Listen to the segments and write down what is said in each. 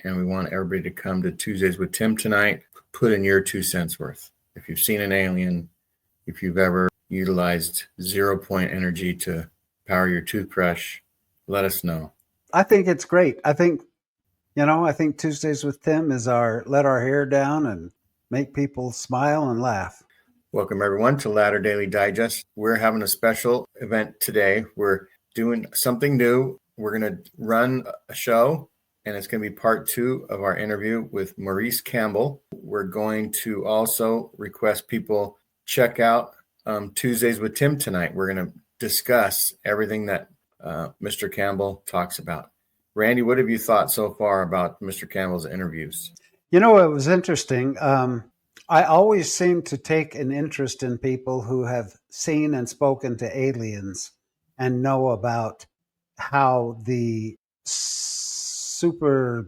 and we want everybody to come to Tuesdays with Tim tonight. Put in your 2 cents worth. If you've seen an alien, if you've ever utilized 0-point energy to power your toothbrush, let us know. I think it's great. I think Tuesdays with Tim is our let our hair down and make people smile and laugh. Welcome everyone to Ladder Daily Digest. We're having a special event today. We're doing something new. We're going to run a show, and it's going to be part 2 of our interview with Maurice Campbell. We're going to also request people check out Tuesdays with Tim tonight. We're going to discuss everything that Mr. Campbell talks about. Randy, what have you thought so far about Mr. Campbell's interviews? You know, it was interesting. I always seem to take an interest in people who have seen and spoken to aliens and know about how the supersonic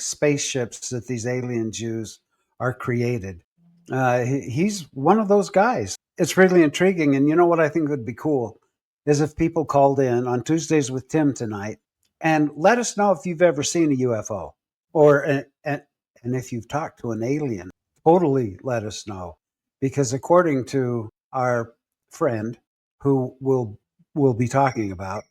spaceships that these aliens use are created. He's one of those guys. It's really intriguing. And you know what I think would be cool is if people called in on Tuesdays with Tim tonight and let us know if you've ever seen a UFO or and if you've talked to an alien. Totally let us know, because according to our friend who we'll be talking about,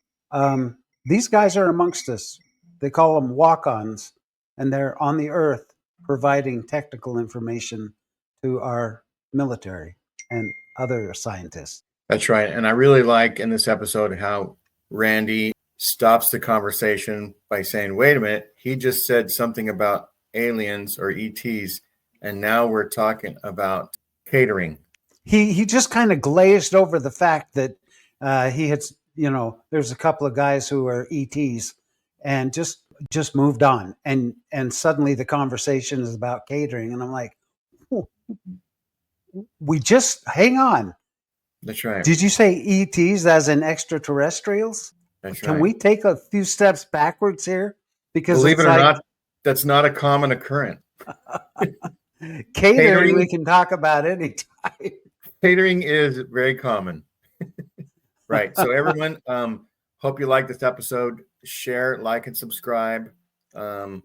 these guys are amongst us. They call them walk-ons, and they're on the earth providing technical information to our military and other scientists. That's right. And I really like in this episode how Randy stops the conversation by saying, wait a minute, he just said something about aliens or ETs. And now we're talking about catering. He just kind of glazed over the fact that he had, there's a couple of guys who are ETs and just moved on. And suddenly the conversation is about catering. And I'm like, hang on. That's right. Did you say ETs as in extraterrestrials? That's Can right. we take a few steps backwards here? Because believe it or not, that's not a common occurrence. Catering we can talk about anytime. Catering is very common. Right. So everyone, hope you like this episode. Share, like, and subscribe. And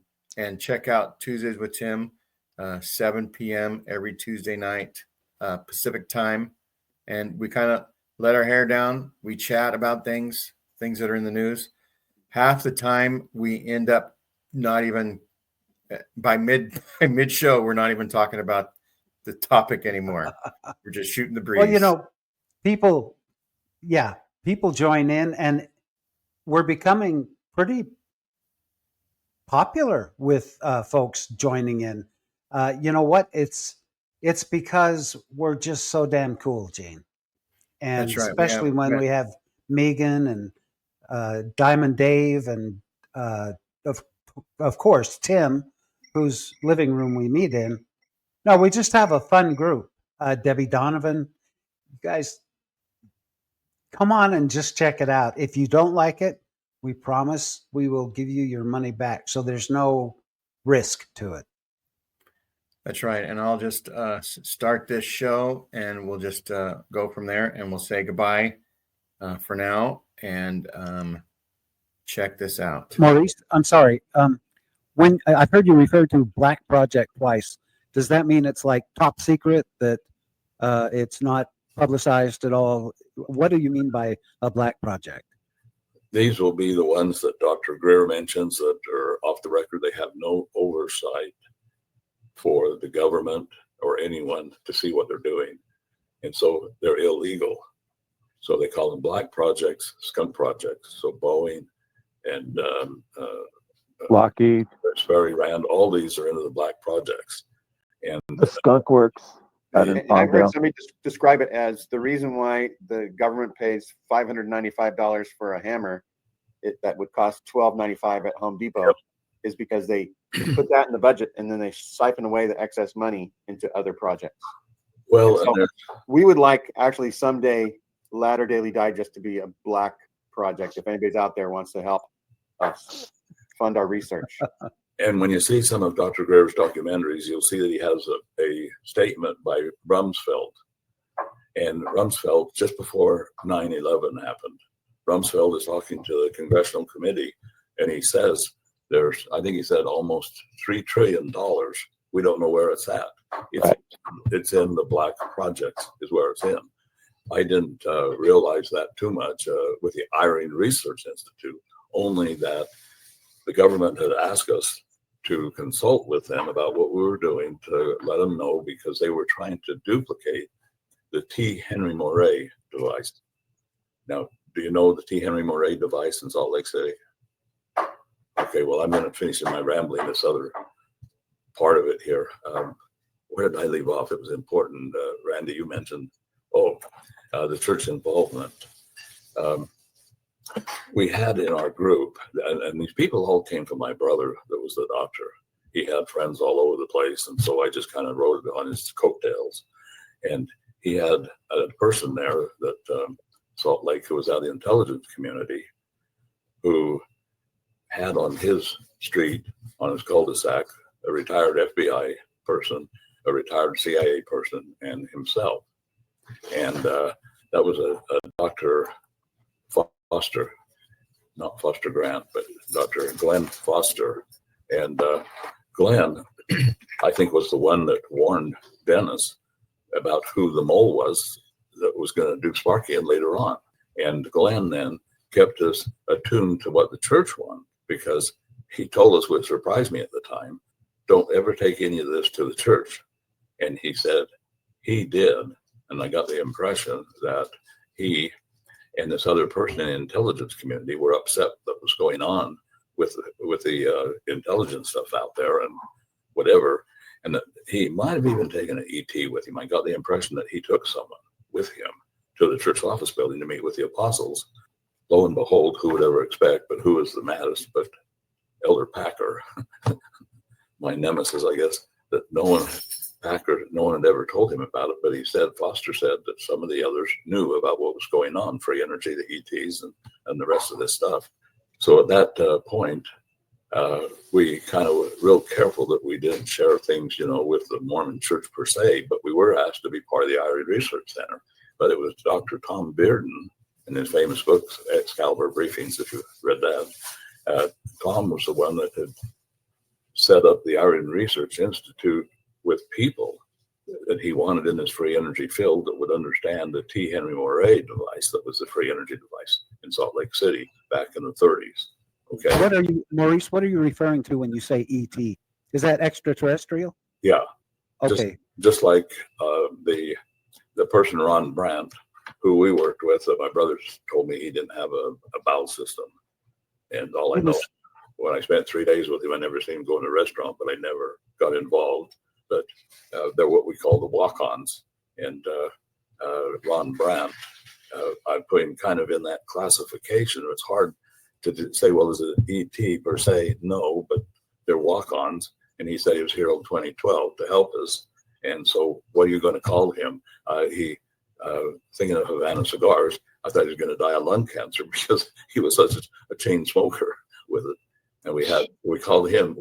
check out Tuesdays with Tim, 7 p.m. every Tuesday night, Pacific time. And we kind of let our hair down. We chat about things that are in the news. Half the time we end up not even by mid show, we're not even talking about the topic anymore. We're just shooting the breeze. Well, people join in, and we're becoming pretty popular with folks joining in. You know what? It's because we're just so damn cool, Gene. And that's right. Especially when we have Megan and Diamond Dave and of course Tim, whose living room we meet in. No, we just have a fun group. Debbie Donovan, you guys, come on and just check it out. If you don't like it, we promise we will give you your money back. So there's no risk to it. That's right. And I'll just start this show, and we'll just go from there, and we'll say goodbye for now. And check this out. Maurice, I'm sorry. When I've heard you refer to Black Project twice, does that mean it's like top secret, that it's not publicized at all? What do you mean by a Black Project? These will be the ones that Dr. Greer mentions that are off the record. They have no oversight for the government or anyone to see what they're doing. And so they're illegal. So they call them Black Projects, skunk projects. So Boeing and Lockheed, Rand, all these are into the Black Projects. And the skunk works. I've heard somebody describe it as the reason why the government pays $595 for a hammer that would cost $12.95 at Home Depot is because they put that in the budget and then they siphon away the excess money into other projects. Well, so we would like actually someday Ladder Daily Digest to be a Black Project. If anybody's out there wants to help us fund our research. And when you see some of Dr. Greer's documentaries, you'll see that he has a statement by Rumsfeld. And Rumsfeld, just before 9/11 happened, Rumsfeld is talking to the congressional committee, and he says There's, I think he said, almost $3 trillion. We don't know where it's at. It's in the black projects is where it's in. I didn't realize that too much with the IRENE Research Institute, only that the government had asked us to consult with them about what we were doing to let them know, because they were trying to duplicate the T. Henry Moray device. Now, do you know the T. Henry Moray device in Salt Lake City? Okay, well, I'm going to finish my rambling this other part of it here. Where did I leave off? It was important. Randy, you mentioned, the church involvement. We had in our group, and these people all came from my brother that was the doctor. He had friends all over the place, and so I just kind of rode on his coattails. And he had a person there that Salt Lake, who was out of the intelligence community, who had on his street, on his cul-de-sac, a retired FBI person, a retired CIA person, and himself. And that was a Dr. Foster, not Foster Grant, but Dr. Glenn Foster. And Glenn, I think, was the one that warned Dennis about who the mole was that was going to do Sparky later on. And Glenn then kept us attuned to what the church wanted, because he told us, which surprised me at the time, don't ever take any of this to the church. And he said he did. And I got the impression that he and this other person in the intelligence community were upset that was going on with the intelligence stuff out there and whatever. And that he might have even taken an ET with him. I got the impression that he took someone with him to the church office building to meet with the apostles. Lo and behold, who would ever expect, but who is the maddest but Elder Packer, my nemesis, I guess, that no one had ever told him about it, but he said, Foster said that some of the others knew about what was going on, free energy, the ETs, and the rest of this stuff. So at that point, we kind of were real careful that we didn't share things, with the Mormon church per se, but we were asked to be part of the IRENE Research Center. But it was Dr. Tom Bearden in his famous book, Excalibur Briefings, if you read that. Tom was the one that had set up the IRENE Research Institute with people that he wanted in this free energy field that would understand the T. Henry Moray device that was the free energy device in Salt Lake City back in the 30s. Okay. Maurice, what are you referring to when you say ET? Is that extraterrestrial? Yeah. Okay. Just like the person, Ron Brandt, who we worked with, my brother told me he didn't have a bowel system. And all I know, when I spent 3 days with him, I never seen him go in a restaurant, but I never got involved. But they're what we call the walk-ons. And Ron Brandt, I put him kind of in that classification. It's hard to say, well, is it ET per se? No, but they're walk-ons. And he said he was here in 2012 to help us. And so what are you going to call him? Thinking of Havana cigars, I thought he was going to die of lung cancer because he was such a chain smoker with it. And we called him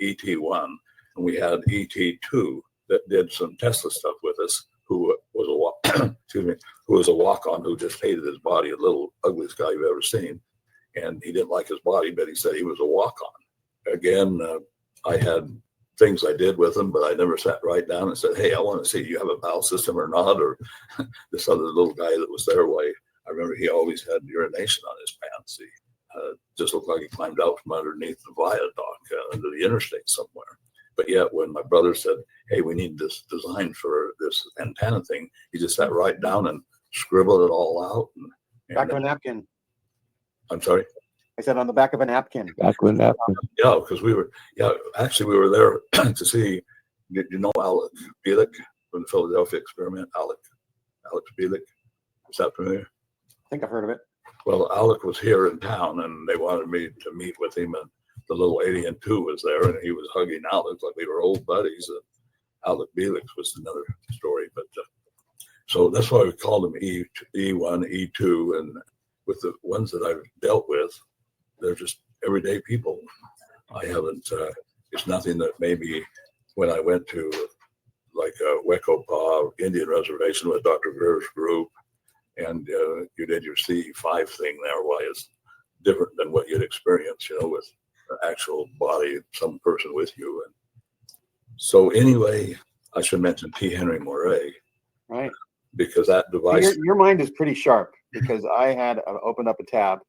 ET1. And we had ET2 that did some Tesla stuff with us, who was a walk-on who just hated his body, a little ugliest guy you've ever seen. And he didn't like his body, but he said he was a walk-on. Again, I had things I did with him, but I never sat right down and said, hey, I want to see, do you have a bowel system or not? Or this other little guy that was there, I remember he always had urination on his pants. He just looked like he climbed out from underneath the viaduct under the interstate somewhere. But yet when my brother said, hey, we need this design for this antenna thing, he just sat right down and scribbled it all out. Back of a napkin. I'm sorry? I said on the back of a napkin. Back of a napkin. Yeah, because we were there to see, you know Alec Bielik from the Philadelphia experiment? Alex Bielik. Is that familiar? I think I've heard of it. Well, Alec was here in town and they wanted me to meet with him, and the little Alien 2 was there and he was hugging Alec like we were old buddies. And Alec Bielik was another story. But so that's why we called him E1, E2. And with the ones that I've dealt with, they're just everyday people. I haven't, it's nothing that maybe when I went to like Wekopa Indian Reservation with Dr. Greer's group, and you did your C5 thing there, why it's different than what you'd experience, with actual body, some person with you. And so anyway, I should mention T. Henry Moray, Right. because that device. Your mind is pretty sharp, because I had opened up a tab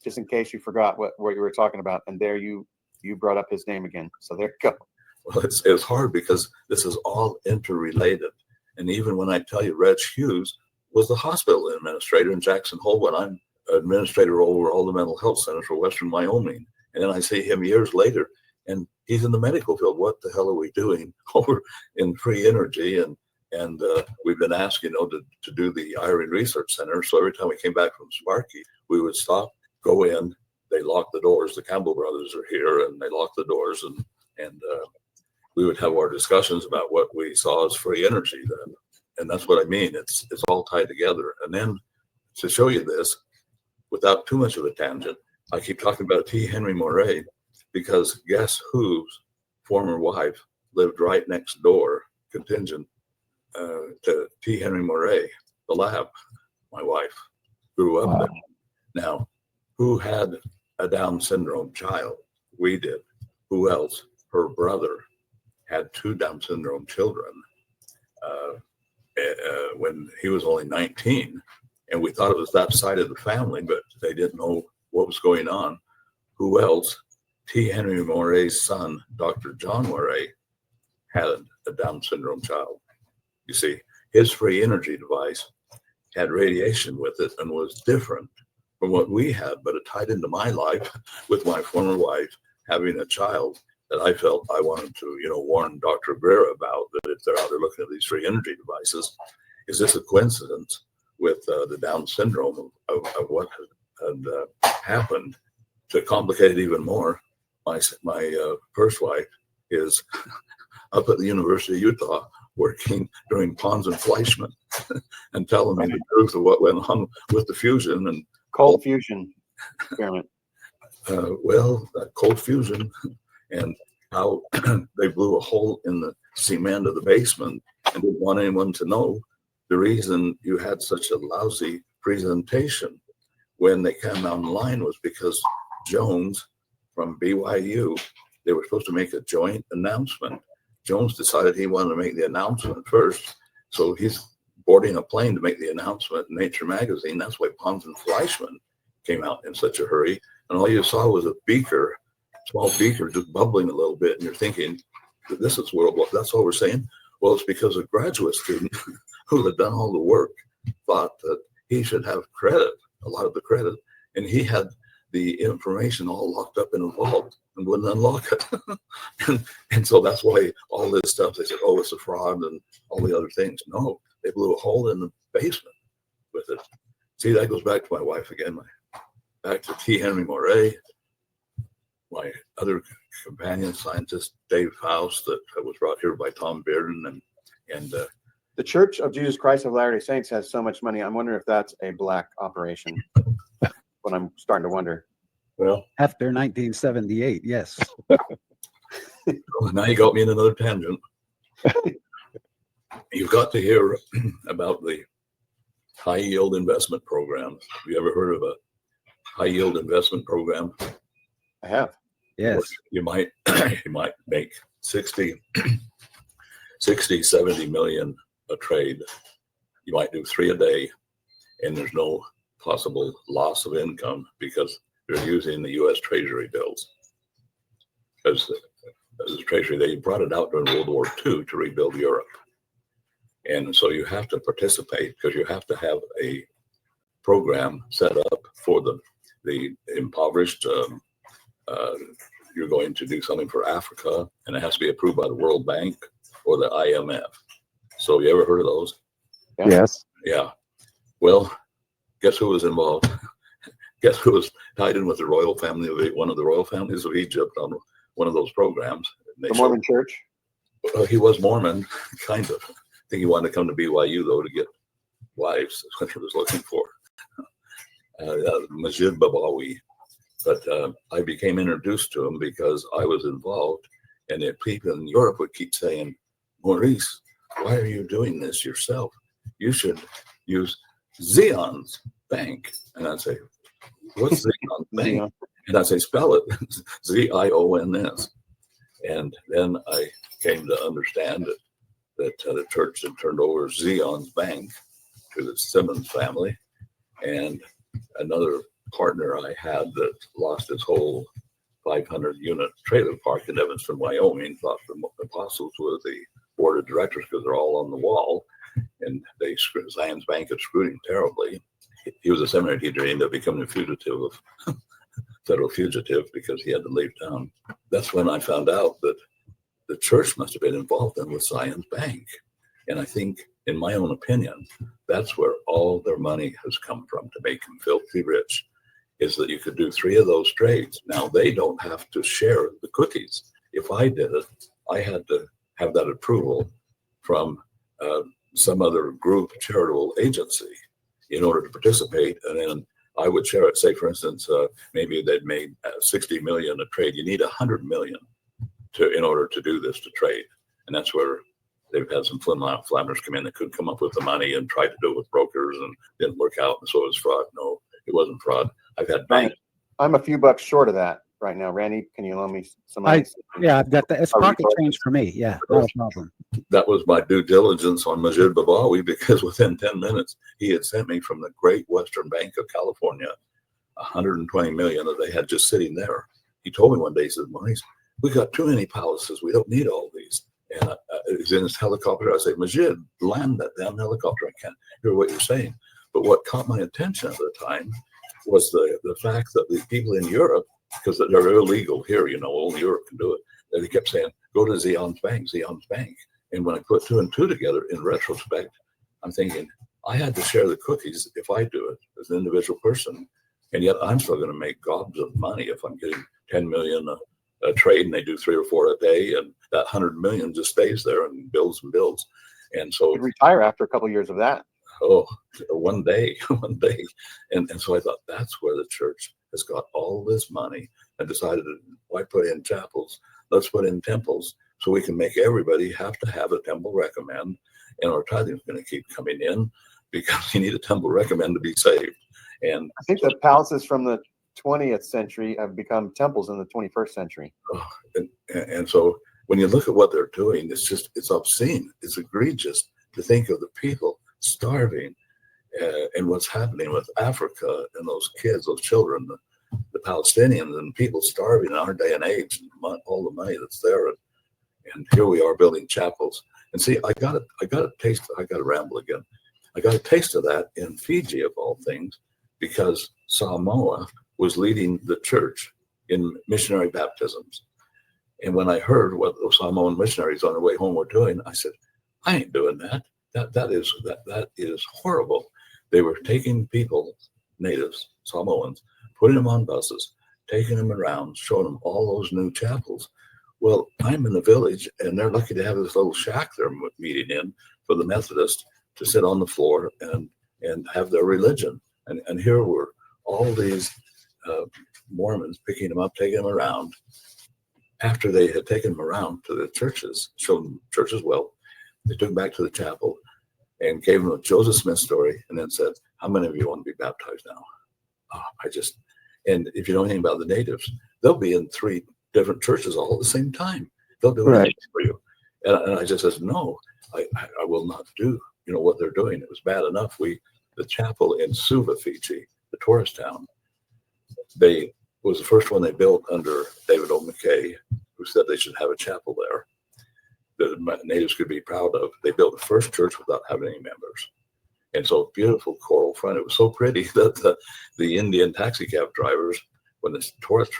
just in case you forgot what you were talking about, and there you brought up his name again. So there you go. Well, it's hard because this is all interrelated. And even when I tell you, Reg Hughes was the hospital administrator in Jackson Hole when I'm administrator over all the mental health centers for Western Wyoming. And then I see him years later, and he's in the medical field. What the hell are we doing over in free energy? And we've been asked, to do the IRENE Research Center. So every time we came back from Sparky, we would stop, go in, they lock the doors. The Campbell brothers are here, and they lock the doors, and we would have our discussions about what we saw as free energy then. And that's what I mean. It's all tied together. And then to show you this, without too much of a tangent, I keep talking about T. Henry Moray because guess whose former wife lived right next door, contingent, to T. Henry Moray, the lab. My wife grew up there. Now, who had a Down syndrome child? We did. Who else? Her brother had 2 Down syndrome children when he was only 19. And we thought it was that side of the family, but they didn't know what was going on. Who else? T. Henry Moray's son, Dr. John Moray, had a Down syndrome child. You see, his free energy device had radiation with it and was different from what we had, but it tied into my life with my former wife having a child that I felt I wanted to, warn Dr. Greer about, that if they're out there looking at these free energy devices, is this a coincidence with the Down syndrome of what had happened? To complicate it even more, my first wife is up at the University of Utah working during Pons and Fleischmann and telling me the truth of what went on with the fusion and cold fusion experiment. Cold fusion and how they blew a hole in the cement of the basement and didn't want anyone to know the reason you had such a lousy presentation when they came online was because Jones from BYU, they were supposed to make a joint announcement. Jones decided he wanted to make the announcement first. So he's boarding a plane to make the announcement in Nature magazine. That's why Pons and Fleischmann came out in such a hurry. And all you saw was a beaker, small beaker, just bubbling a little bit. And you're thinking, this is worldwide. That's all we're saying. Well, it's because a graduate student who had done all the work thought that he should have credit, a lot of the credit. And he had the information all locked up in a vault and wouldn't unlock it. and so that's why all this stuff, they said, oh, it's a fraud and all the other things. No, they blew a hole in the basement with it. See, that goes back to my wife again, back to T. Henry Moray, my other companion scientist, Dave Faust, that was brought here by Tom Bearden. And the Church of Jesus Christ of Latter-day Saints has so much money. I'm wondering if that's a black operation. What I'm starting to wonder. Well, after 1978, yes. Now you got me in another tangent. You've got to hear about the high yield investment programs. Have you ever heard of a high yield investment program? I have. Yes. You might make 60, 70 million a trade. You might do 3 a day, and there's no possible loss of income because they're using the U.S. Treasury bills. As the Treasury, they brought it out during World War II to rebuild Europe. And so you have to participate because you have to have a program set up for the impoverished. You're going to do something for Africa, and it has to be approved by the World Bank or the IMF. So you ever heard of those? Yeah. Yes. Yeah. Well, guess who was involved? Guess who was tied in with the royal family of one of the royal families of Egypt on one of those programs? The Mormon Church? He was Mormon, kind of. I think he wanted to come to BYU, though, to get wives. That's what he was looking for. Majid Babawi. But I became introduced to him because I was involved, and the people in Europe would keep saying, Maurice, why are you doing this yourself? You should use Xeon's bank. And I'd say, what's Xeon's bank? And I say, spell it, Zions. And then I came to understand that the church had turned over Zion's Bank to the Simmons family. And another partner I had that lost his whole 500-unit trailer park in Evanston, Wyoming, thought the apostles were the board of directors because they're all on the wall. And Zion's Bank had screwed him terribly. He was a seminary teacher. He ended up becoming a fugitive of federal fugitive because he had to leave town. That's when I found out that the church must have been involved in with Zion's Bank. And I think, in my own opinion, that's where all their money has come from to make them filthy rich, is that you could do 3 of those trades. Now, they don't have to share the cookies. If I did it, I had to have that approval from some other group charitable agency in order to participate. And then I would share it. Say, for instance, maybe they'd made 60 million a trade. You need 100 million in order to do this, to trade. And that's where they've had some flammers come in that couldn't come up with the money and tried to do it with brokers and didn't work out. And so it was fraud. No, it wasn't fraud. I've had banks. I'm a few bucks short of that right now. Randy, can you loan me some money? Yeah, I've got that. It's pocket change for me. Yeah, not a problem. That was my due diligence on Majid Babawi, because within 10 minutes, he had sent me from the Great Western Bank of California 120 million that they had just sitting there. He told me one day, he said, Maurice, we got too many palaces. We don't need all these. And he's in his helicopter. I say, Majid, land that damn helicopter. I can't hear what you're saying. But what caught my attention at the time was the fact that the people in Europe, because they're illegal here, only Europe can do it. And they kept saying, go to Zion's Bank, Zion's Bank. And when I put 2 and 2 together in retrospect, I'm thinking, I had to share the cookies if I do it as an individual person. And yet I'm still going to make gobs of money if I'm getting 10 million a trade and they do 3 or 4 a day. And that 100 million just stays there and builds and builds. And so you'd retire after a couple of years of that. Oh, one day. And so I thought, that's where the church has got all this money and decided, why put in chapels? Let's put in temples so we can make everybody have to have a temple recommend. And our tithing is going to keep coming in because you need a temple recommend to be saved. And I think the palaces from the 20th century have become temples in the 21st century. And so when you look at what they're doing, it's obscene. It's egregious to think of the people starving and what's happening with Africa and those kids, those children, the Palestinians and people starving in our day and age, and all the money that's there. And here we are building chapels. And see, I got a taste. I got to ramble again. I got a taste of that in Fiji, of all things, because Samoa was leading the church in missionary baptisms. And when I heard what those Samoan missionaries on their way home were doing, I said, I ain't doing that. That is horrible. They were taking people, natives, Samoans, putting them on buses, taking them around, showing them all those new chapels. Well, I'm in the village, and they're lucky to have this little shack they're meeting in for the Methodists to sit on the floor and have their religion. And here were all these Mormons picking them up, taking them around. After they had taken them around to the churches, showed them churches well, they took them back to the chapel and gave them a Joseph Smith story and then said, how many of you want to be baptized now? And if you know anything about the natives, they'll be in 3 different churches all at the same time. They'll do anything for you. And I just said, no, I will not do, what they're doing. It was bad enough. The chapel in Suva, Fiji, the tourist town, was the first one they built under David O. McKay, who said they should have a chapel there that natives could be proud of. They built the first church without having any members. And so beautiful coral front. It was so pretty that the Indian taxi cab drivers, when the tourist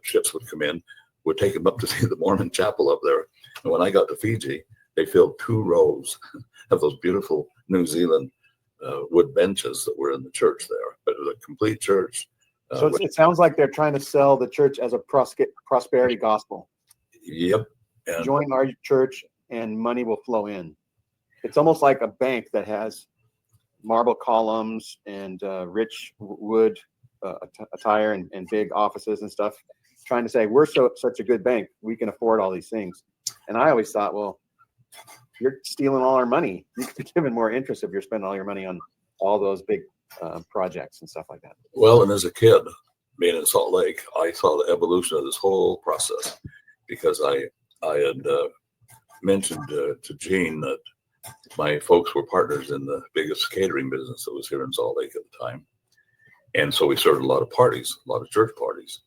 ships would come in, would take them up to see the Mormon chapel up there. And when I got to Fiji, they filled 2 rows of those beautiful New Zealand wood benches that were in the church there. But it was a complete church. So it sounds like they're trying to sell the church as a prosperity gospel. Yep. And join our church and money will flow in. It's almost like a bank that has marble columns and rich wood attire and big offices and stuff, trying to say, we're such a good bank, we can afford all these things. And I always thought, well, you're stealing all our money. You could be given more interest if you're spending all your money on all those big projects and stuff like that. Well, and as a kid, being in Salt Lake, I saw the evolution of this whole process because I had mentioned to Gene that my folks were partners in the biggest catering business that was here in Salt Lake at the time. And so we served a lot of parties, a lot of church parties.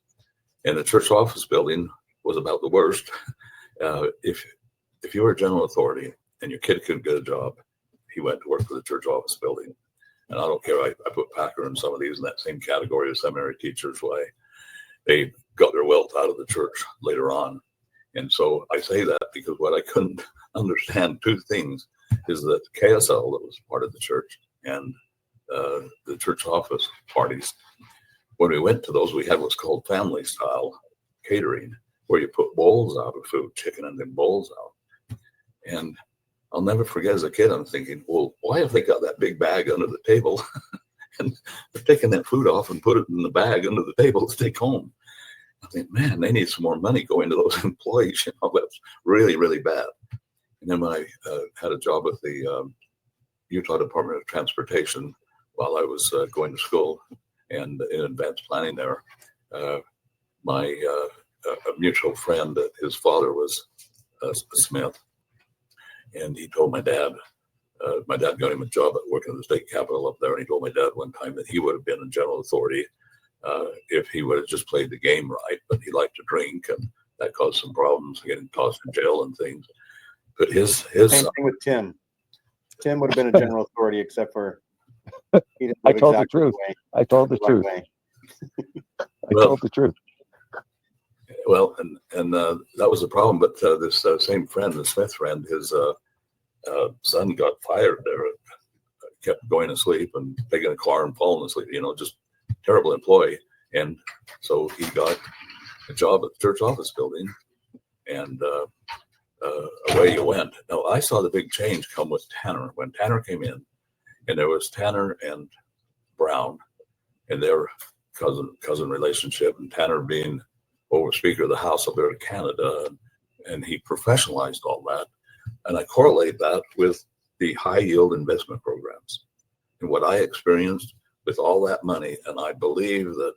And the church office building was about the worst. If you were a general authority and your kid couldn't get a job, he went to work for the church office building. And I don't care, I put Packer and some of these in that same category as seminary teachers, why they got their wealth out of the church later on. And so I say that because what I couldn't understand, two things, is that KSL, that was part of the church, and the church office parties, when we went to those, we had what's called family style catering, where you put bowls out of food, chicken and then bowls out. And I'll never forget as a kid, I'm thinking, well, why have they got that big bag under the table? And they're taking that food off and put it in the bag under the table to take home. I think, man, they need some more money going to those employees. You know, that's really, really bad. And then when I had a job with the Utah Department of Transportation while I was going to school and in advanced planning there, my a mutual friend, his father was a Smith, and he told my dad got him a job at working in the state capitol up there, and he told my dad one time that he would have been in general authority if he would have just played the game right, but he liked to drink, and that caused some problems, getting tossed in jail and things. But his same thing with Tim. Tim would have been a general authority, except for he didn't I live told the exactly truth. way- I told the right truth. way. I told the truth. Well, and that was the problem. But this same friend, the Smith friend, his son got fired there. Kept going to sleep and taking a car and falling asleep. You know, just terrible employee. And so he got a job at the church office building, and away you went. Now I saw the big change come with Tanner when Tanner came in, and there was Tanner and Brown, and their cousin relationship, and Tanner being over Speaker of the House up there in Canada, and he professionalized all that. And I correlate that with the high yield investment programs and what I experienced with all that money. And I believe that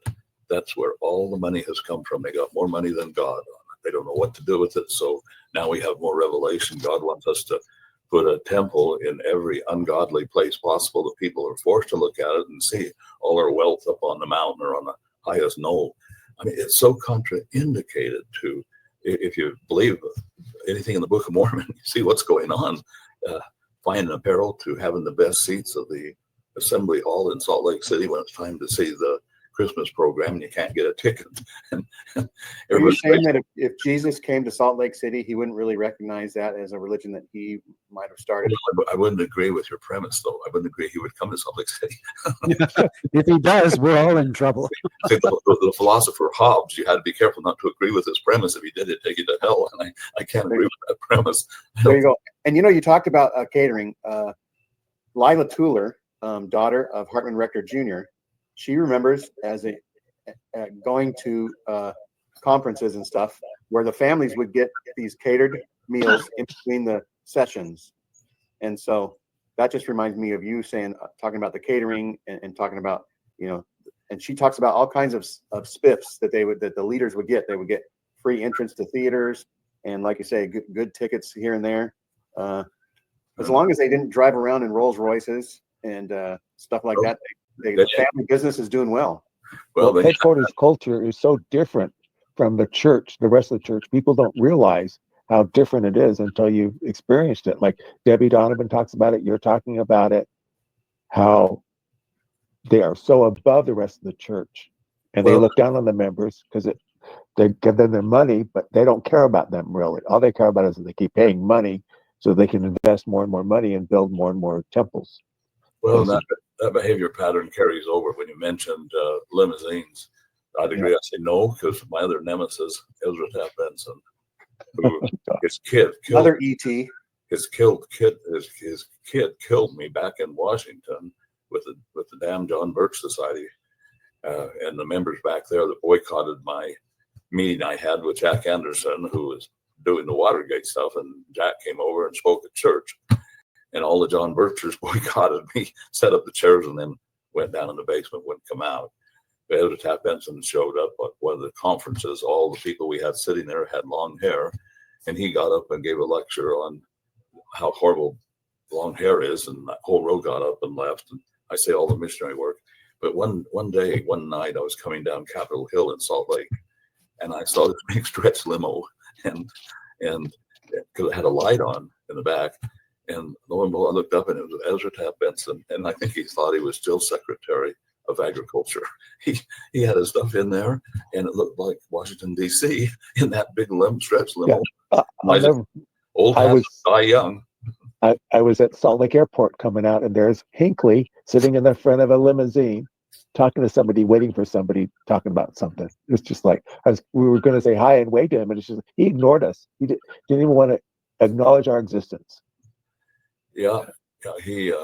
that's where all the money has come from. They got more money than God. They don't know what to do with it. So now we have more revelation. God wants us to put a temple in every ungodly place possible that people are forced to look at it and see all our wealth up on the mountain or on the highest knoll. I mean, it's so contraindicated to, if you believe anything in the Book of Mormon, you see what's going on, finding apparel to having the best seats of the assembly hall in Salt Lake City when it's time to see the Christmas program and you can't get a ticket. And Are you saying that if Jesus came to Salt Lake City, he wouldn't really recognize that as a religion that he might have started? I wouldn't agree with your premise, though. I wouldn't agree he would come to Salt Lake City. If he does, we're all in trouble. I think the philosopher Hobbes, you had to be careful not to agree with his premise. If he did, it'd take you to hell. And I can't agree with that premise. There you go. And you talked about catering. Lila Tuller, daughter of Hartman Rector Jr., she remembers as going to conferences and stuff where the families would get these catered meals in between the sessions. And so that just reminds me of you talking about the catering and talking about, and she talks about all kinds of spiffs that the leaders would get. They would get free entrance to theaters and, like you say, good tickets here and there. As long as they didn't drive around in Rolls Royces and stuff like that, the family business is doing well. Well, headquarters culture is so different from the church, the rest of the church. People don't realize how different it is until you've experienced it. Like Debbie Donovan talks about it. You're talking about it, how they are so above the rest of the church, and they look down on the members because they give them their money, but they don't care about them really. All they care about is that they keep paying money so they can invest more and more money and build more and more temples. Well, that behavior pattern carries over. When you mentioned limousines, I'd agree. I say no, because my other nemesis, Ezra Taft Benson, who his kid killed, another ET. His kid killed me back in Washington with the damn John Birch Society, and the members back there that boycotted my meeting I had with Jack Anderson, who was doing the Watergate stuff, and Jack came over and spoke at church. And all the John Birchers boycotted me, set up the chairs, and then went down in the basement, wouldn't come out. Editor Tap Benson showed up at one of the conferences. All the people we had sitting there had long hair, and he got up and gave a lecture on how horrible long hair is, and that whole row got up and left. And I say all the missionary work. But one night, I was coming down Capitol Hill in Salt Lake, and I saw this big stretch limo, and because it had a light on in the back, and lo and behold, I looked up and it was Ezra Taft Benson, and I think he thought he was still Secretary of Agriculture. He had his stuff in there, and it looked like Washington D.C. in that big stretch limo. Yeah. Old habits die young. I was at Salt Lake Airport coming out, and there's Hinckley sitting in the front of a limousine, talking to somebody, waiting for somebody, talking about something. It was just like we were going to say hi and wave to him, and it's just he ignored us. He didn't even want to acknowledge our existence. Yeah, he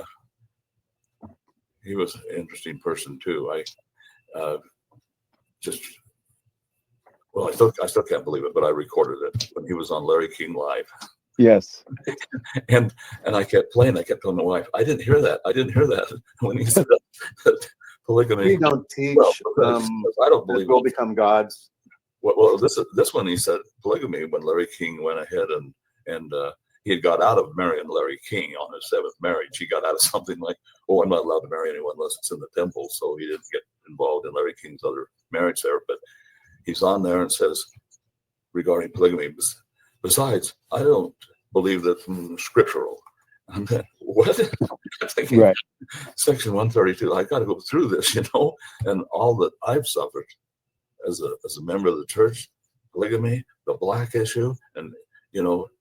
was an interesting person too. I still can't believe it, but I recorded it when he was on Larry King Live. Yes. and I kept playing. I kept telling my wife, I didn't hear that when he said that polygamy. We don't teach. I don't believe we'll become gods. Well, this one he said polygamy when Larry King went ahead and he had got out of marrying Larry King on his 7th marriage. He got out of something like, oh, I'm not allowed to marry anyone unless it's in the temple. So he didn't get involved in Larry King's other marriage there. But he's on there and says regarding polygamy, besides, I don't believe that's scriptural. And then, what? I'm thinking, right. Section 132, I got to go through this, and all that I've suffered as a member of the church, polygamy, the black issue, and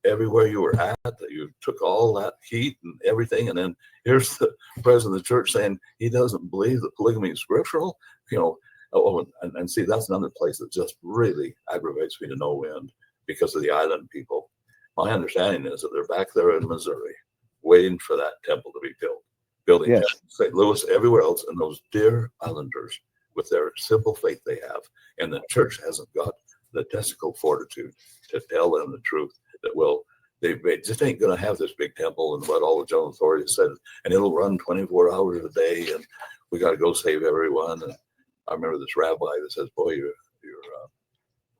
everywhere you were at, that you took all that heat and everything, and then here's the president of the church saying he doesn't believe that polygamy is scriptural. And see, that's another place that just really aggravates me to no end because of the island people. My understanding is that they're back there in Missouri waiting for that temple to be built, building yes. St. Louis, everywhere else, and those dear islanders with their simple faith they have, and the church hasn't got the testicle fortitude to tell them the truth that they just ain't going to have this big temple and what all the general authorities said, and it'll run 24 hours a day, and we got to go save everyone. And I remember this rabbi that says, boy, your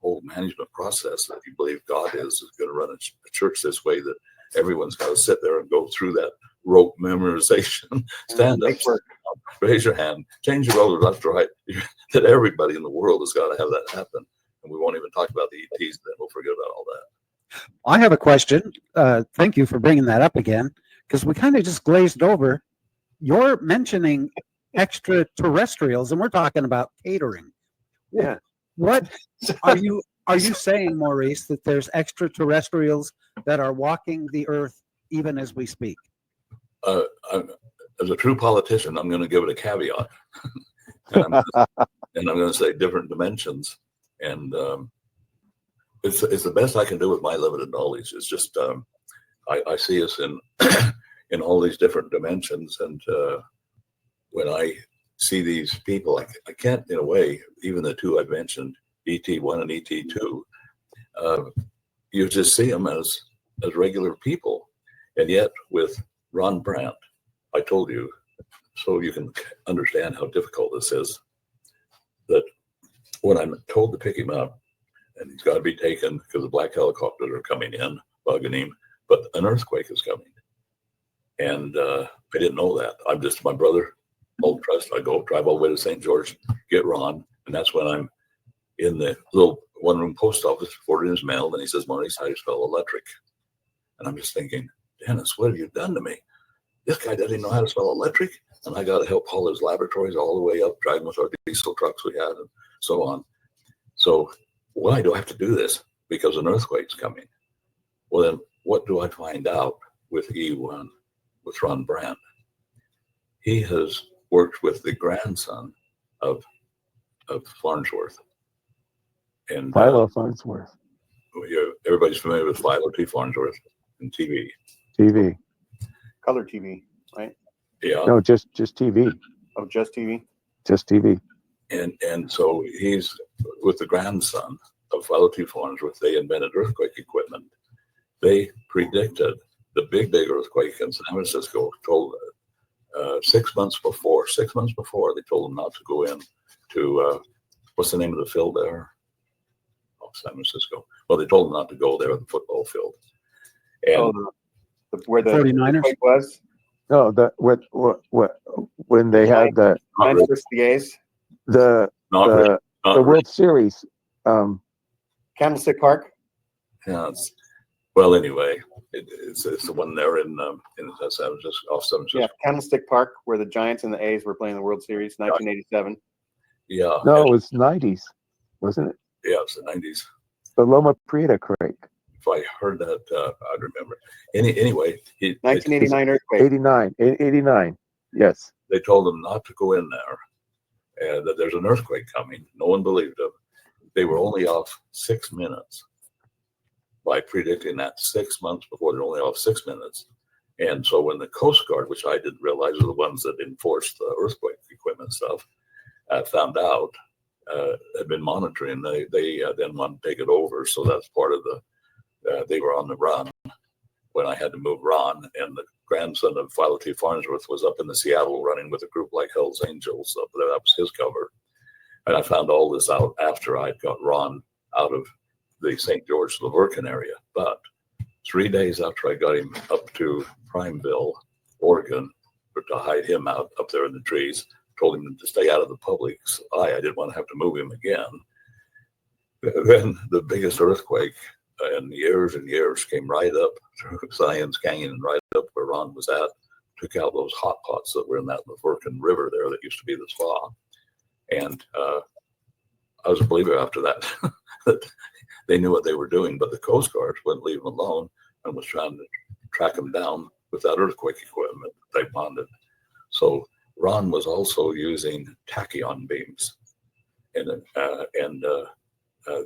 whole management process that you believe God is going to run a church this way, that everyone's got to sit there and go through that rote memorization. Stand up, raise your hand, change your roller left to right. That everybody in the world has got to have that happen. And we won't even talk about the ETs, then we'll forget about all that. I have a question. Thank you for bringing that up again, because we kind of just glazed over. You're mentioning extraterrestrials, and we're talking about catering. Yeah. What are you saying, Maurice, that there's extraterrestrials that are walking the earth even as we speak? As a true politician, I'm going to give it a caveat. and I'm going to say different dimensions. And it's the best I can do with my limited knowledge. It's just I see us in all these different dimensions. And when I see these people, I can't, in a way, even the two I've mentioned, ET1 and ET2, you just see them as regular people. And yet with Ron Brandt, I told you, so you can understand how difficult this is, that when I'm told to pick him up, and he's got to be taken because the black helicopters are coming in, bugging him, but an earthquake is coming. And I didn't know that. I'm just my brother, old trust. I go drive all the way to St. George, get Ron, and that's when I'm in the little one-room post office ordering his mail, and he says, Maurice, how do you spell electric? And I'm just thinking, Dennis, what have you done to me? This guy doesn't even know how to spell electric, and I got to help haul his laboratories all the way up, driving with our diesel trucks we had, and so on. So why do I have to do this? Because an earthquake's coming. Well, then what do I find out with E1, with Ron Brandt? He has worked with the grandson of Farnsworth. And Philo Farnsworth. Everybody's familiar with Philo T. Farnsworth and TV. Color TV, right? Yeah. No, just TV. Oh, just TV? Just TV. And so he's with the grandson of Philo T. Farnsworth. They invented earthquake equipment. They predicted the big earthquake in San Francisco. Told 6 months before, they told them not to go in to what's the name of the field there? Oh, San Francisco. Well, they told them not to go there at the football field. And Where the 49ers? earthquake was? No, when they had the Giants versus the A's? the World Series. Candlestick Park? Yeah. Well, anyway, it's the one there in San Francisco, off San Francisco. Yeah, Candlestick Park, where the Giants and the A's were playing the World Series, 1987. Yeah. No, it was 90s, wasn't it? Yeah, it was the 90s. The Loma Prieta quake. If I heard that, I'd remember. Anyway, 1989 earthquake. 89. Yes. They told them not to go in there, and that there's an earthquake coming. No one believed them. They were only off 6 minutes by predicting that 6 months before. They're only off 6 minutes. And so when the Coast Guard, which I didn't realize were the ones that enforced the earthquake equipment stuff, found out, had been monitoring, they then wanted to take it over. So that's part of they were on the run when I had to move Ron, and the grandson of Philo T. Farnsworth was up in the Seattle running with a group like Hell's Angels. So that was his cover. And I found all this out after I'd got Ron out of the St. George Lavercan area. But 3 days after I got him up to Primeville, Oregon, to hide him out up there in the trees, told him to stay out of the public's eye. I didn't want to have to move him again. Then the biggest earthquake in years and years came right up through Zions Canyon and right up where Ron was at, took out those hot pots that were in that Lavercan River there that used to be the spa. And I was a believer after that, that they knew what they were doing, but the Coast Guard wouldn't leave them alone and was trying to track them down with that earthquake equipment they bonded. So Ron was also using tachyon beams. And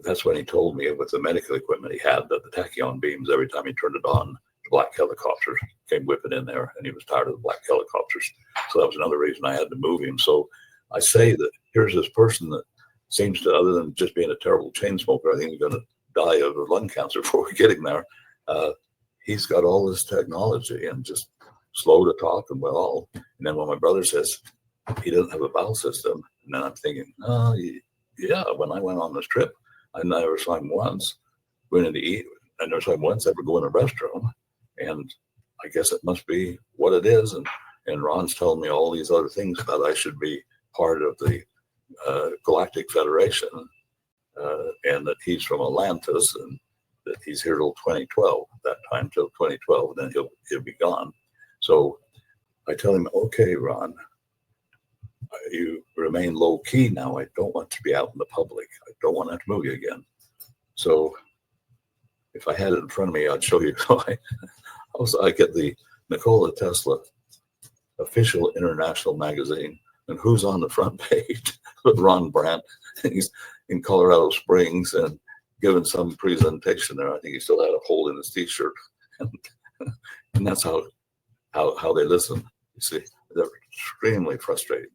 that's when he told me with the medical equipment he had that the tachyon beams, every time he turned it on, the black helicopters came whipping in there, and he was tired of the black helicopters. So that was another reason I had to move him. So I say that here's this person that seems to, other than just being a terrible chain smoker, I think he's going to die of lung cancer before we get him there. He's got all this technology and just slow to talk and well. And then when my brother says he doesn't have a bowel system, and then I'm thinking, oh, yeah, when I went on this trip, I never saw him once going in to eat. I never saw him once ever go in a restroom. And I guess it must be what it is. And Ron's telling me all these other things that I should be part of the Galactic Federation, and that he's from Atlantis, and that he's here till 2012, that time till 2012, and then he'll be gone. So I tell him, okay, Ron, you remain low key now. I don't want to be out in the public. I don't want to have to move you again. So if I had it in front of me, I'd show you. I get the Nikola Tesla official international magazine, and who's on the front page? Ron Brandt. He's in Colorado Springs and giving some presentation there. I think he still had a hole in his t-shirt, and that's how they listen. You see, they're extremely frustrating.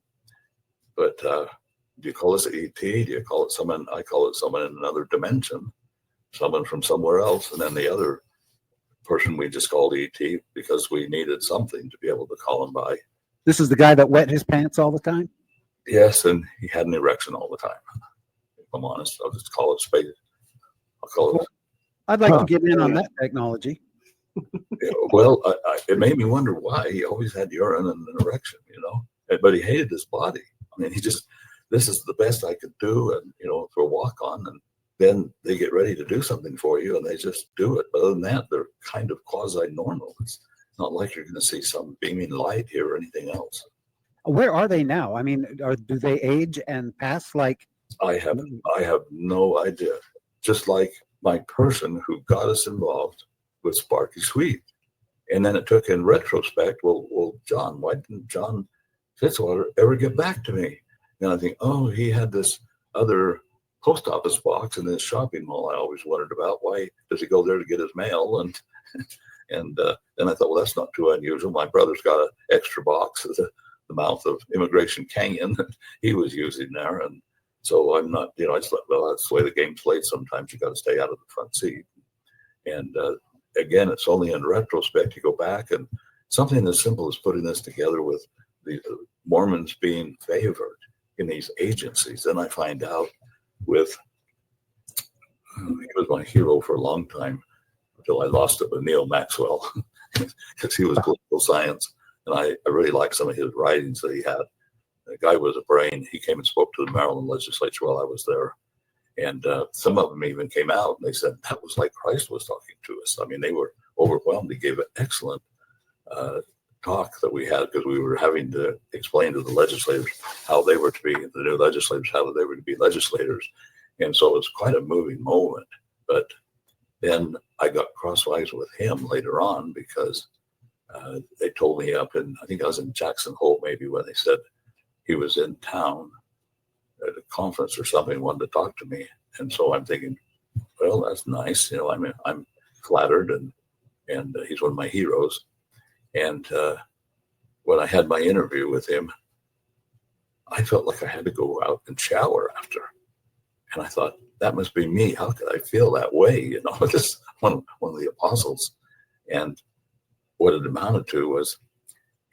But do you call this ET? Do you call it someone? I call it someone in another dimension, someone from somewhere else, and then the other person we just called ET because we needed something to be able to call him by. This is the guy that wet his pants all the time? Yes, and he had an erection all the time. If I'm honest, I'll just call it space. I'll call it. I'd like to get in on that technology. Well, it made me wonder why he always had urine and an erection, but he hated his body. I mean, this is the best I could do, and, for a walk on, and then they get ready to do something for you and they just do it. But other than that, they're kind of quasi-normal. It's not like you're going to see some beaming light here or anything else. Where are they now? I mean, do they age and pass like? I have no idea. Just like my person who got us involved with Sparky Sweet. And then it took in retrospect, well, John, why didn't John Fitzwater ever get back to me? And I think, he had this other post office box in his shopping mall I always wondered about. Why does he go there to get his mail? And then I thought, well, that's not too unusual. My brother's got an extra box at the mouth of Immigration Canyon that he was using there. And so I'm not, I just thought, well, that's the way the game's played. Sometimes you got to stay out of the front seat. And again, it's only in retrospect you go back, and something as simple as putting this together with the Mormons being favored in these agencies. Then I find out with, he was my hero for a long time until I lost it with Neil Maxwell, because he was political science. And I really liked some of his writings that he had. The guy was a brain. He came and spoke to the Maryland legislature while I was there. And some of them even came out and they said, that was like Christ was talking to us. I mean, they were overwhelmed. He gave an excellent talk that we had, because we were having to explain to the legislators how they were to be, the new legislators, how they were to be legislators. And so it was quite a moving moment. But then I got crosswise with him later on, because they told me up in, I think I was in Jackson Hole maybe, when they said he was in town at a conference or something, wanted to talk to me. And so I'm thinking, well, that's nice. You know, I'm flattered, and he's one of my heroes. And when I had my interview with him, I felt like I had to go out and shower after. And I thought, that must be me. How could I feel that way? You know, this one of the apostles. And what it amounted to was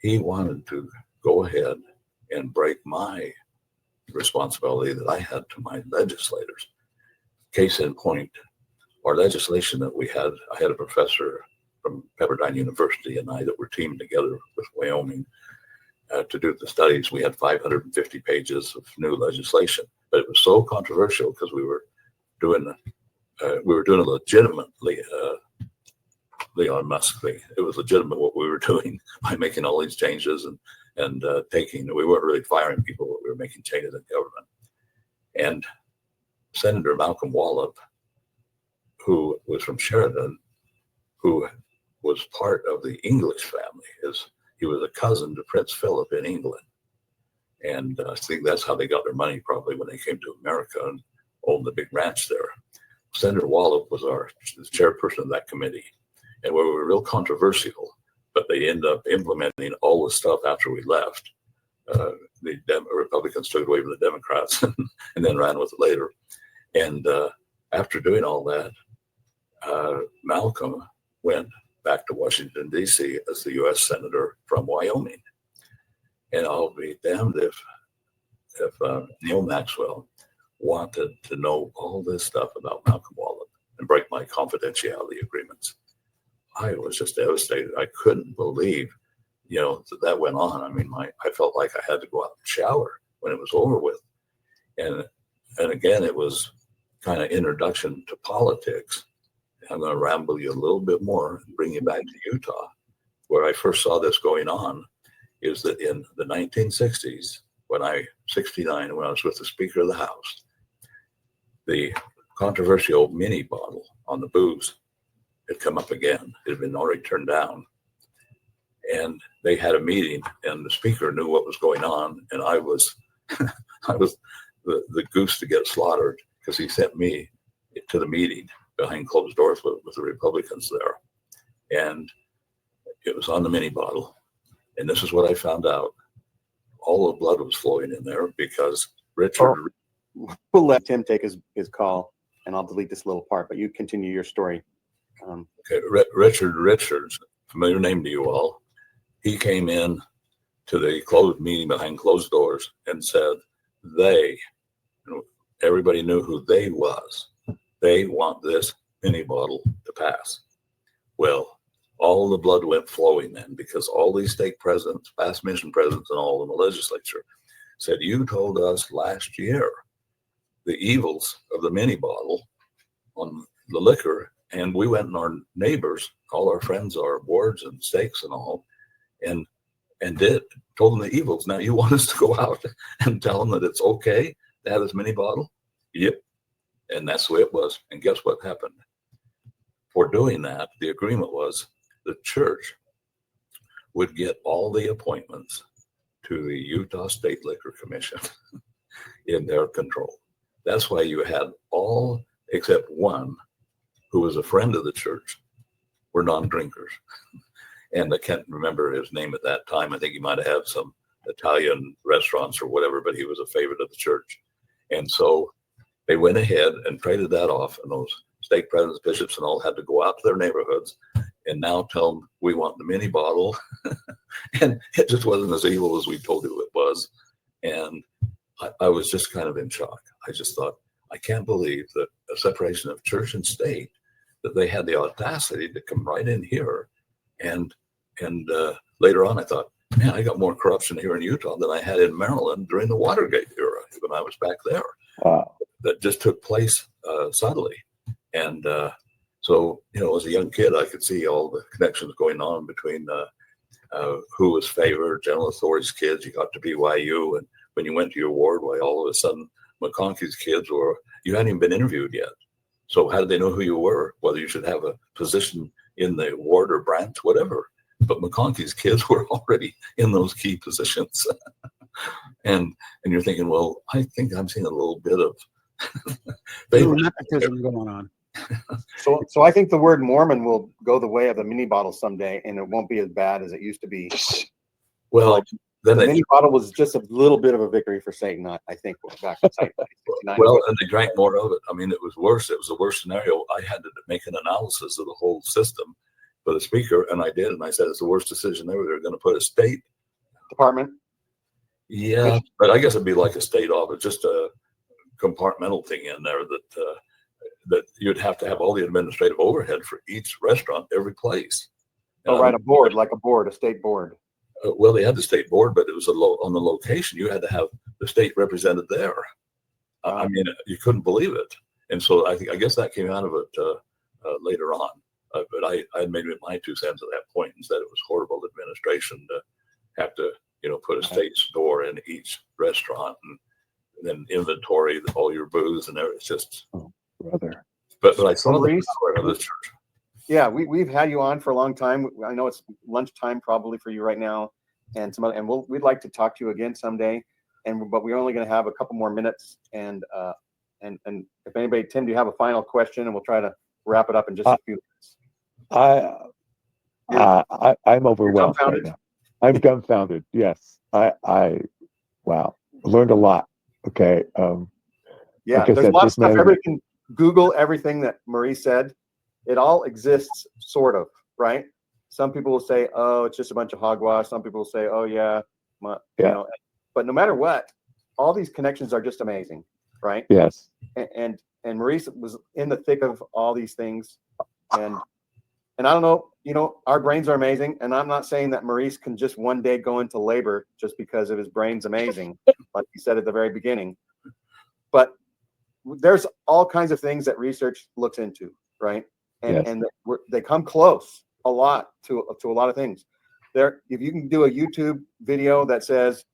he wanted to go ahead and break my responsibility that I had to my legislators. Case in point, our legislation that we had, I had a professor from Pepperdine University and I that were teamed together with Wyoming to do the studies. We had 550 pages of new legislation, but it was so controversial because we were doing a legitimately Elon Musk thing. It was legitimate what we were doing by making all these changes and we weren't really firing people, but we were making changes in government. And Senator Malcolm Wallop, who was from Sheridan, who was part of the English family, he was a cousin to Prince Philip in England. And I think that's how they got their money, probably, when they came to America and owned the big ranch there. Senator Wallop was the chairperson of that committee. And we were real controversial, but they ended up implementing all the stuff after we left. The Republicans took it away from the Democrats and then ran with it later. And after doing all that, Malcolm went back to Washington, D.C. as the U.S. Senator from Wyoming. And I'll be damned if Neil Maxwell wanted to know all this stuff about Malcolm Wallop and break my confidentiality agreements. I was just devastated. I couldn't believe, that went on. I mean, I felt like I had to go out and shower when it was over with. And again, it was kind of introduction to politics. I'm going to ramble you a little bit more and bring you back to Utah. Where I first saw this going on is that in the 1960s, when I was with the Speaker of the House, the controversial mini bottle on the booze had come up again. It had been already turned down. And they had a meeting, and the speaker knew what was going on, and I was the goose to get slaughtered, because he sent me to the meeting behind closed doors with the Republicans there. And it was on the mini bottle. And this is what I found out. All the blood was flowing in there because Richard... We'll let Tim take his call, and I'll delete this little part, but you continue your story. Okay, Richard Richards, familiar name to you all, he came in to the closed meeting behind closed doors and said, everybody knew who they was. They want this mini bottle to pass. Well, all the blood went flowing then, because all these stake presidents, past mission presidents, and all in the legislature said, you told us last year the evils of the mini bottle on the liquor, and we went and our neighbors, all our friends, our boards and stakes and all, and told them the evils. Now you want us to go out and tell them that it's okay to have this mini bottle? Yep. And that's the way it was. And guess what happened? For doing that, the agreement was the church would get all the appointments to the Utah State Liquor Commission in their control. That's why you had all except one who was a friend of the church were non-drinkers. And I can't remember his name at that time. I think he might have had some Italian restaurants or whatever, but he was a favorite of the church. And so they went ahead and traded that off, and those stake presidents, bishops, and all had to go out to their neighborhoods and now tell them, we want the mini bottle. And it just wasn't as evil as we told you it was. And I was just kind of in shock. I just thought, I can't believe that a separation of church and state, that they had the audacity to come right in here. And later on, I thought, man, I got more corruption here in Utah than I had in Maryland during the Watergate era when I was back there. That just took place subtly. And so, as a young kid, I could see all the connections going on between who was favored, general authorities kids. You got to BYU, and when you went to your ward, why all of a sudden McConkey's kids you hadn't even been interviewed yet. So how did they know who you were, whether you should have a position in the ward or branch, whatever? But McConkey's kids were already in those key positions. and you're thinking, well, I think I'm seeing a little bit of nepotism going on. So I think the word Mormon will go the way of the mini bottle someday, and it won't be as bad as it used to be. Well, then the mini bottle was just a little bit of a victory for Satan, I think, back in 1969. Well, and they drank more of it. I mean, it was worse. It was a worse scenario. I had to make an analysis of the whole system for the speaker, and I did, and I said it's the worst decision ever. They're going to put a state department. Yeah, but I guess it'd be like a state office, just a compartmental thing in there that you'd have to have all the administrative overhead for each restaurant, every place. Right, a board, a state board. Well, they had the state board, but it was on the location. You had to have the state represented there. I mean, you couldn't believe it. And so I guess that came out of it later on. But I had made my 2 cents at that point and said it was horrible administration to have to, put a state store in each restaurant and then inventory all your booze and everything. It's just, brother. But I saw the power of the church. Yeah, we've had you on for a long time. I know it's lunchtime probably for you right now, and we'd like to talk to you again someday. But we're only going to have a couple more minutes. And if anybody, Tim, do you have a final question? And we'll try to wrap it up in just a few minutes. I'm overwhelmed right now. I'm dumbfounded. Yes, wow, learned a lot. Okay. Yeah, like there's a lot of stuff. Everybody can Google everything that Maurice said. It all exists, sort of, right? Some people will say, "Oh, it's just a bunch of hogwash." Some people will say, "Oh, yeah." But no matter what, all these connections are just amazing, right? Yes. And Maurice was in the thick of all these things, and I don't know, our brains are amazing, and I'm not saying that Maurice can just one day go into labor just because of his brain's amazing, like he said at the very beginning. But there's all kinds of things that research looks into, right? And they come close a lot to a lot of things. If you can do a YouTube video that says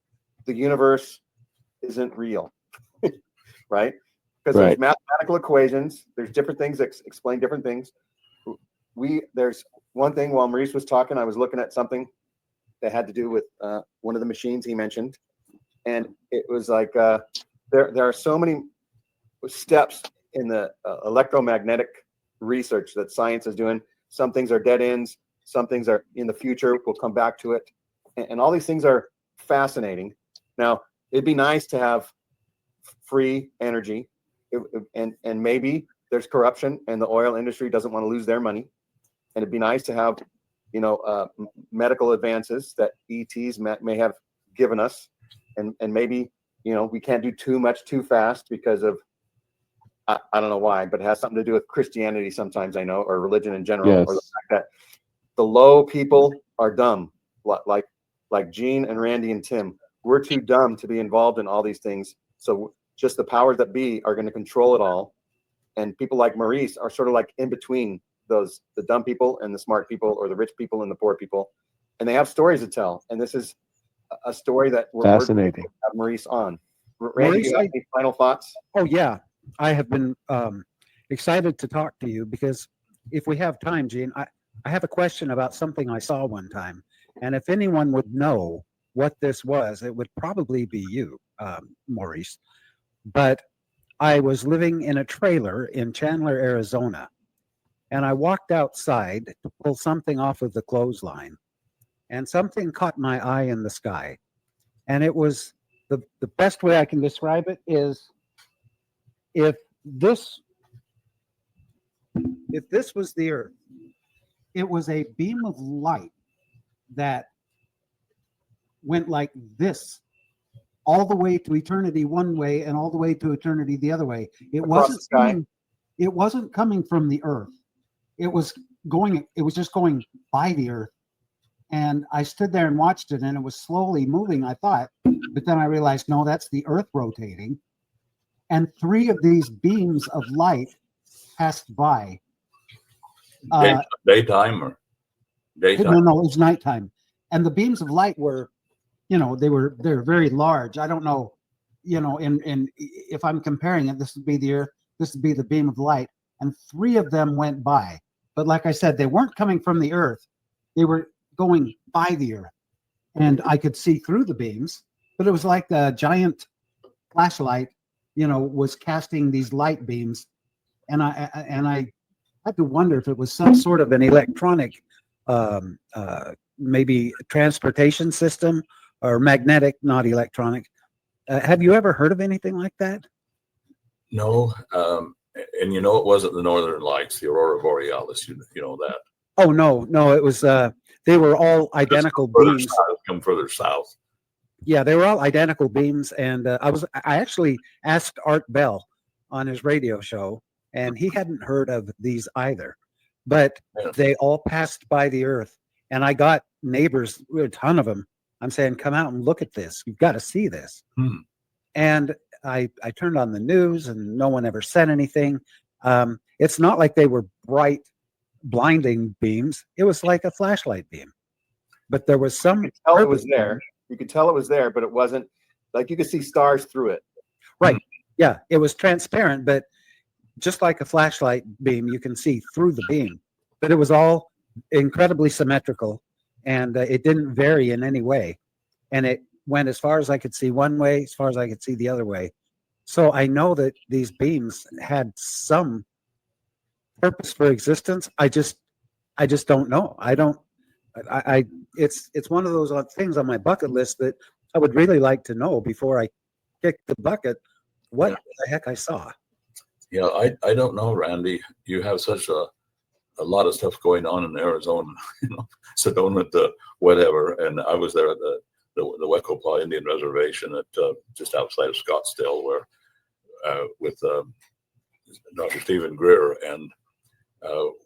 the universe isn't real, right? Because there's mathematical equations, there's different things that explain different things. There's one thing while Maurice was talking, I was looking at something that had to do with one of the machines he mentioned, and it was like there are so many steps in the electromagnetic research that science is doing. Some things are dead ends, some things are in the future. We'll come back to it, and all these things are fascinating. Now, it'd be nice to have free energy, and maybe there's corruption, and the oil industry doesn't want to lose their money. And it'd be nice to have, medical advances that ETs may have given us, and maybe we can't do too much too fast because of I don't know why, but it has something to do with Christianity sometimes, I know, or religion in general, or the fact that the low people are dumb, like Gene and Randy and Tim. We're too dumb to be involved in all these things. So just the powers that be are going to control it all. And people like Maurice are sort of like in between the dumb people and the smart people, or the rich people and the poor people. And they have stories to tell. And this is a story that we're fascinating. Have Maurice on. Randy, Maurice, you have any final thoughts? Oh, yeah. I have been excited to talk to you because if we have time, Gene, I have a question about something I saw one time. And if anyone would know what this was, it would probably be you, Maurice. But I was living in a trailer in Chandler, Arizona, and I walked outside to pull something off of the clothesline, and something caught my eye in the sky. And it was the best way I can describe it is if this was the Earth, it was a beam of light that went like this all the way to eternity one way and all the way to eternity the other way. It Across wasn't the sky. coming, it wasn't coming from the earth. It was just going by the earth. And I stood there and watched it, and it was slowly moving, I thought, but then I realized, no, that's the earth rotating. And 3 of these beams of light passed by. Daytime or daytime? No, it was nighttime. And the beams of light were, they're very large. I don't know, in if I'm comparing it, this would be the earth, this would be the beam of light, and 3 of them went by. But like I said, they weren't coming from the earth. They were going by the earth. And I could see through the beams, but it was like a giant flashlight, was casting these light beams. And I had to wonder if it was some sort of an electronic, maybe transportation system, or magnetic, not electronic. Have you ever heard of anything like that? No. And it wasn't the Northern Lights, the Aurora Borealis, you know that. Oh, no, it was, they were all identical beams. Come further south. Yeah, they were all identical beams. And I actually asked Art Bell on his radio show, and he hadn't heard of these either, but they all passed by the earth. And I got neighbors, a ton of them. I'm saying, come out and look at this. You've got to see this. And I turned on the news, and no one ever said anything. It's not like they were bright, blinding beams. It was like a flashlight beam, but there was some. You could tell it was there. You could tell it was there, but it wasn't like you could see stars through it. Right. Yeah, it was transparent, but just like a flashlight beam, you can see through the beam. But it was all incredibly symmetrical, and it didn't vary in any way. And it went as far as I could see one way, as far as I could see the other way. So I know that these beams had some purpose for existence. I just don't know. It's one of those things on my bucket list that I would really like to know before I kick the bucket what the heck I saw. Yeah, I don't know, Randy. You have such a lot of stuff going on in Arizona, Sedona to whatever. And I was there at the Wecopa Indian Reservation at just outside of Scottsdale, where with Dr. Stephen Greer. And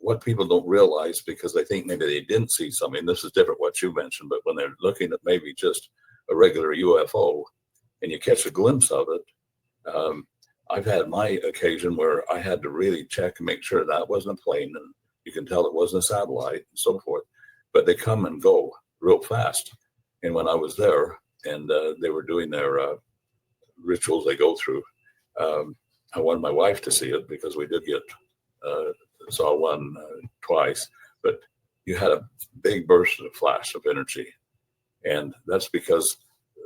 what people don't realize, because they think maybe they didn't see something, this is different what you mentioned, but when they're looking at maybe just a regular UFO and you catch a glimpse of it, I've had my occasion where I had to really check and make sure that wasn't a plane, and you can tell it wasn't a satellite and so forth, but they come and go real fast. And when I was there and they were doing their rituals they go through, I wanted my wife to see it because we did get saw one twice, but you had a big burst of flash of energy. And that's because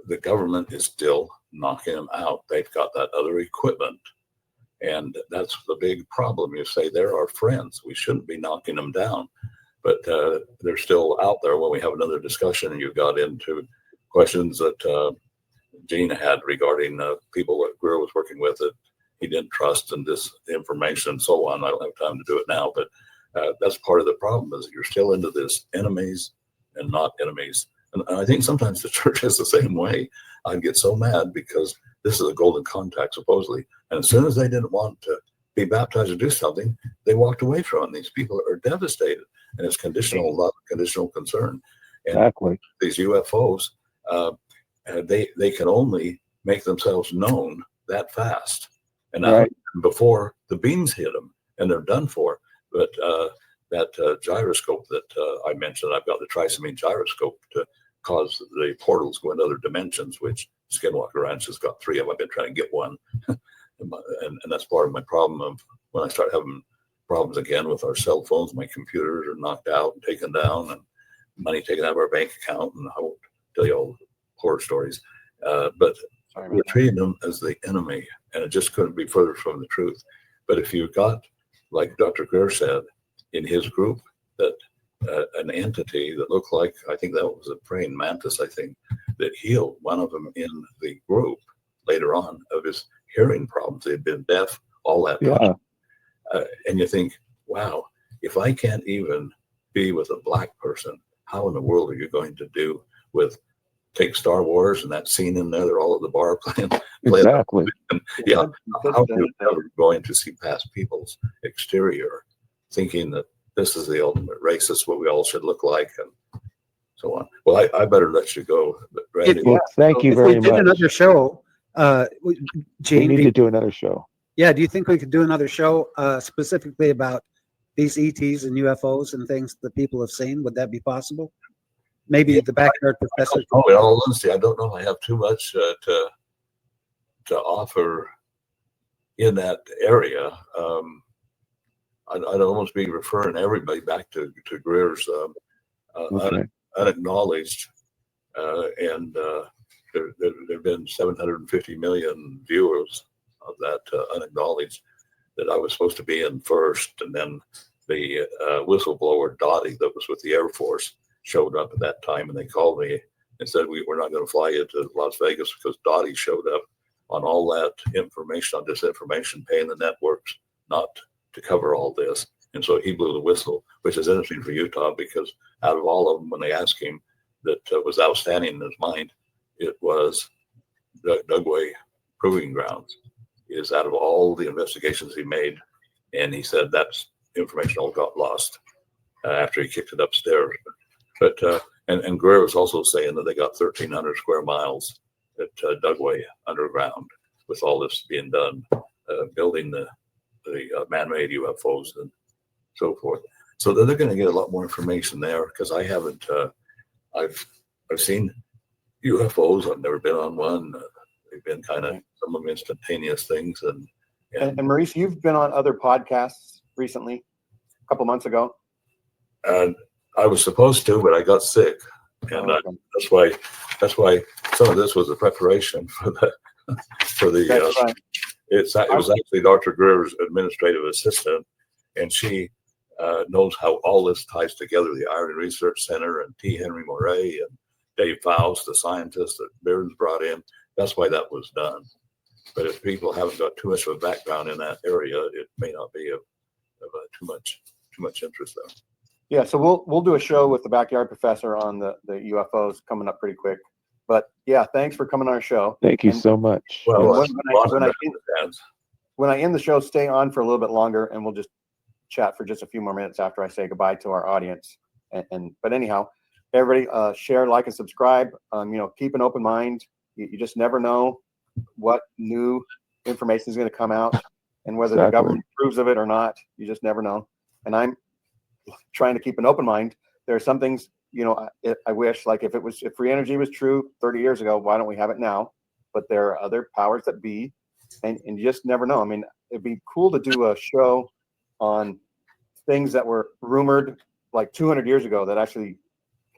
the government is still knocking them out. They've got that other equipment. And that's the big problem. You say they're our friends. We shouldn't be knocking them down. But they're still out there. When we have another discussion, and you got into questions that Gene had regarding people that Greer was working with that he didn't trust, and this information and so on. I don't have time to do it now, but that's part of the problem, is you're still into this enemies and not enemies. And I think sometimes the church is the same way. I'd get so mad because this is a golden contact, supposedly. And as soon as they didn't want to be baptized or do something, they walked away from it. These people are devastated. And it's conditional love, conditional concern. And exactly. These UFOs, they can only make themselves known that fast. And right. Before the beams hit them, and they're done for. But that gyroscope that I mentioned, I've got the trisomy gyroscope to cause the portals go into other dimensions, which Skinwalker Ranch has got 3 of them. I've been trying to get one. and that's part of my problem of when I start having problems again with our cell phones. My computers are knocked out and taken down, and money taken out of our bank account. And I won't tell you all horror stories. But we're treating them as the enemy, and it just couldn't be further from the truth. But if you've got, like Dr. Greer said, in his group, that an entity that looked like, I think that was a praying mantis, I think, that healed one of them in the group later on of his hearing problems. They'd been deaf all that time. And you think, wow, if I can't even be with a black person, how in the world are you going to do with take Star Wars and that scene in there, they're all at the bar playing. Exactly. And, yeah, how are you ever going to see past people's exterior, thinking that this is the ultimate race, this is what we all should look like, and so on. Well, I better let you go. But Randy, Well, thank you If we very did much. another show, We Gene, need to do another show. yeah, do you think we could do another show specifically about these ETs and UFOs and things that people have seen? Would that be possible? Maybe the backyard professor. oh, in all honesty, I don't know if I have too much to offer in that area. I'd almost be referring everybody back to Greer's Okay. unacknowledged, and there have been 750 million viewers of that unacknowledged that I was supposed to be in first, and then the whistleblower Dottie that was with the Air Force showed up at that time, and they called me and said we're not going to fly you to Las Vegas because Dottie showed up on all that information, on disinformation, paying the networks not to cover all this. And so he blew the whistle, which is interesting for Utah because out of all of them, when they asked him that was outstanding in his mind, it was Dugway Proving Grounds is out of all the investigations he made. And he said that's information all got lost after he kicked it upstairs. But and Greer was also saying that they got 1,300 square miles at Dugway underground with all this being done, building the man-made UFOs and so forth. So they're going to get a lot more information there because I haven't. I've seen UFOs. I've never been on one. They've been kind of some of them instantaneous things. And Maurice, you've been on other podcasts recently, a couple months ago. And I was supposed to, but I got sick, and that's why some of this was a preparation for the That's right. It was actually Dr. Greer's administrative assistant, and she knows how all this ties together, the IRENE Research Center and T. Henry Moray and Dave Faust, the scientist that Bearden's brought in. That's why that was done. But if people haven't got too much of a background in that area, it may not be of too much interest there. Yeah, so we'll do a show with the backyard professor on the UFOs coming up pretty quick. But yeah, thanks for coming on our show. Thank you so much. Well, when I end the show, stay on for a little bit longer, and we'll just chat for just a few more minutes after I say goodbye to our audience. But anyhow, everybody share, like, and subscribe. Keep an open mind. You just never know what new information is going to come out, and whether the government approves of it or not. You just never know. And I'm trying to keep an open mind. There are some things, I wish, like if free energy was true 30 years ago, why don't we have it now? But there are other powers that be, and you just never know. I mean, it'd be cool to do a show on things that were rumored like 200 years ago that actually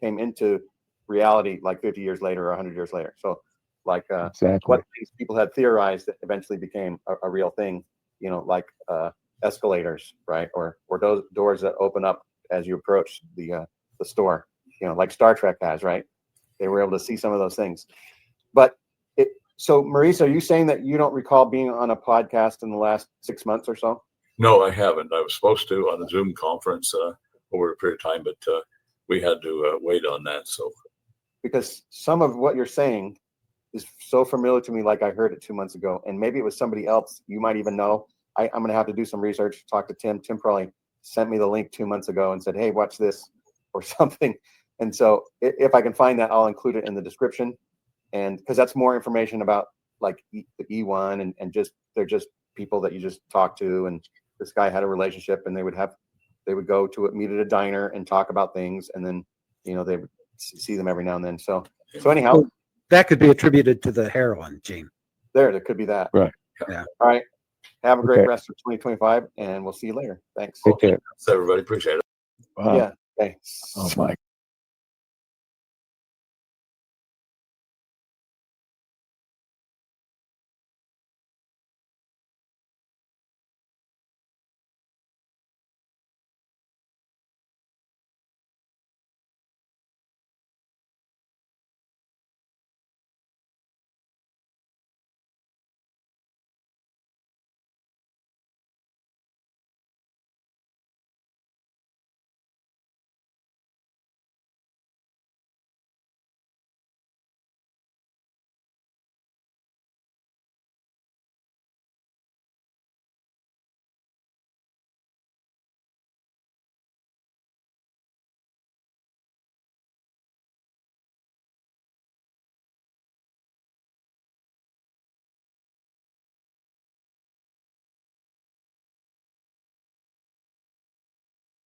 came into reality like 50 years later or 100 years later. So like what things people had theorized that eventually became a real thing, like escalators, right? Or those doors that open up as you approach the store, like Star Trek has, right? They were able to see some of those things. But so Maurice, are you saying that you don't recall being on a podcast in the last 6 months or so? No, I haven't. I was supposed to on a Zoom conference over a period of time, but we had to wait on that. So, because some of what you're saying is so familiar to me, like I heard it 2 months ago, and maybe it was somebody else you might even know. I'm going to have to do some research, talk to Tim. Tim probably sent me the link 2 months ago and said, hey, watch this or something. And so if I can find that, I'll include it in the description. And because that's more information about like the E1 and just, they're just people that you just talk to. And this guy had a relationship, and they would go to meet at a diner and talk about things. And then, they would see them every now and then. So anyhow, Well, that could be attributed to the heroin, Gene. there could be that. Right. Yeah. All right. Have a great Okay. rest of 2025, and we'll see you later. Thanks. Take care. everybody appreciate it. Wow. Yeah. Thanks. Oh my